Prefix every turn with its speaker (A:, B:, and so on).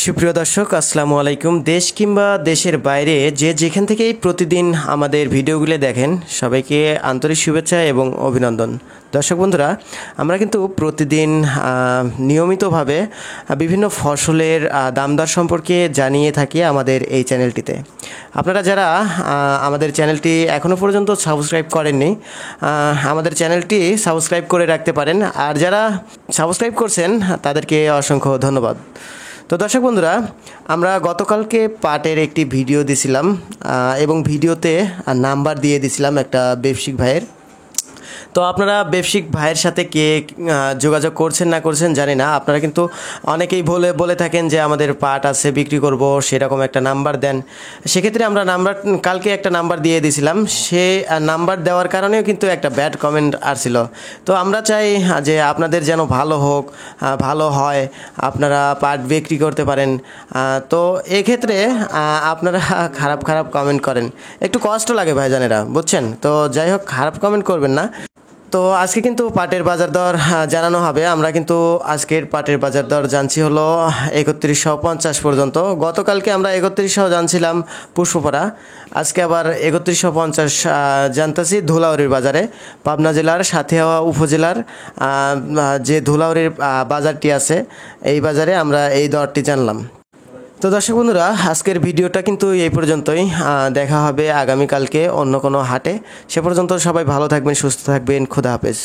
A: সুপ্রিয় দর্শক আসসালামু আলাইকুম। দেশ কিংবা দেশের বাইরে যে যেখান থেকেই প্রতিদিন আমাদের ভিডিওগুলো দেখেন সবাইকে আন্তরিক শুভেচ্ছা এবং অভিনন্দন। দর্শক বন্ধুরা, আমরা কিন্তু প্রতিদিন নিয়মিতভাবে বিভিন্ন ফসলের দাম দর সম্পর্কে জানিয়ে থাকি আমাদের এই চ্যানেলটিতে। আপনারা যারা আমাদের চ্যানেলটি এখনও পর্যন্ত সাবস্ক্রাইব করেননি, আমাদের চ্যানেলটি সাবস্ক্রাইব করে রাখতে পারেন। আর যারা সাবস্ক্রাইব করছেন তাদেরকে অসংখ্য ধন্যবাদ। তো দর্শক বন্ধুরা, আমরা গতকালকে পাটের একটি ভিডিও দিছিলাম এবং ভিডিওতে নাম্বার দিয়ে দিছিলাম একটা ব্যবসায়িক ভাইয়ের। তো আপনারা ব্যবসায়িক ভাইয়ের সাথে কে যোগাযোগ করছেন না করছেন জানি না। আপনারা কিন্তু অনেকেই বলে থাকেন যে আমাদের পাট আছে, বিক্রি করব, সেরকম একটা নাম্বার দেন। সেক্ষেত্রে আমরা কালকে একটা নাম্বার দিয়ে দিয়েছিলাম। সে নাম্বার দেওয়ার কারণেও কিন্তু একটা ব্যাড কমেন্ট আসছিল। তো আমরা চাই যে আপনাদের যেন ভালো হোক, ভালো হয়, আপনারা পাট বিক্রি করতে পারেন। তো এক্ষেত্রে আপনারা খারাপ কমেন্ট করেন, একটু কষ্ট লাগে ভাইজানেরা, বুঝছেন? তো যাই হোক, খারাপ কমেন্ট করবেন না। তো আজকে কিন্তু পাটের বাজার দর জানানো হবে। আমরা কিন্তু আজকের পাটের বাজার দর জানছি হলো ৩১৫০ পর্যন্ত। গতকালকে আমরা ৩১০০ জানছিলাম পুষ্পপাড়া, আজকে আবার ৩১৫০ জানতেছি ধুলাউড়ির বাজারে। পাবনা জেলার সাথিয়া উপজেলার যে ধুলাউড়ির বাজারটি আছে, এই বাজারে আমরা এই দরটি জানলাম। তো দর্শক বন্ধুরা, আজকের ভিডিওটা কিন্তু এই পর্যন্তই। দেখা হবে আগামীকালকে অন্য কোনো হাটে। সে পর্যন্ত সবাই ভালো থাকবেন, সুস্থ থাকবেন। খোদা হাফেজ।